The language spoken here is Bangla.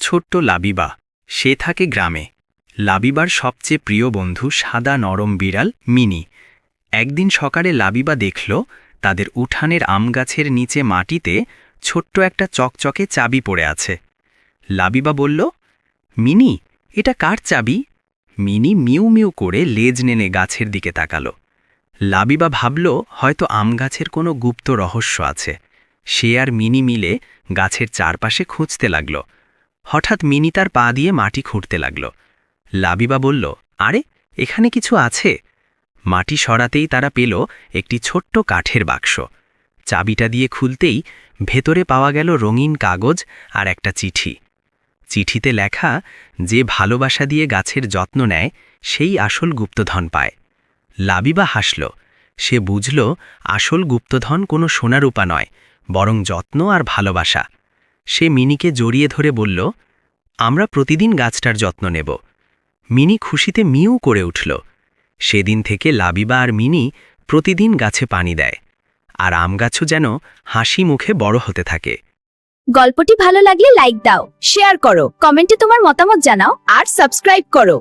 ছোট্ট লাবিবা। সে থাকে গ্রামে। লাবিবার সবচেয়ে প্রিয় বন্ধু সাদা নরম বিড়াল মিনি। একদিন সকালে লাবিবা দেখল তাদের উঠানের আম গাছের নিচে মাটিতে ছোট্ট একটা চকচকে চাবি পড়ে আছে। লাবিবা বলল, মিনি, এটা কার চাবি? মিনি মিউ মিউ করে লেজ নেনে গাছের দিকে তাকালো। লাবিবা ভাবল হয়তো আম গাছের কোনো গুপ্ত রহস্য আছে। সে আর মিনি মিলে গাছের চারপাশে খুঁজতে লাগল। হঠাৎ মিনি তার পা দিয়ে মাটি খুঁড়তে লাগল। লাবিবা বলল, আরে, এখানে কিছু আছে। মাটি সরাতেই তারা পেল একটি ছোট্ট কাঠের বাক্স। চাবিটা দিয়ে খুলতেই ভেতরে পাওয়া গেল রঙিন কাগজ আর একটা চিঠি। চিঠিতে লেখা, যে ভালোবাসা দিয়ে গাছের যত্ন নেয় সেই আসল গুপ্তধন পায়। লাবিবা হাসল। সে বুঝল আসল গুপ্তধন কোনো সোনারূপা নয়, বরং যত্ন আর ভালোবাসা। সে মিনিকে জড়িয়ে ধরে বলল, আমরা প্রতিদিন গাছটার যত্ন নেব। মিনি খুশিতে মিউ করে উঠল। সেদিন থেকে লাবিবা আর মিনি প্রতিদিন গাছে পানি দেয়, আর আম গাছও যেন হাসি মুখে বড় হতে থাকে। গল্পটি ভালো লাগলে লাইক দাও, শেয়ার করো, কমেন্টে তোমার মতামত জানাও আর সাবস্ক্রাইব করো।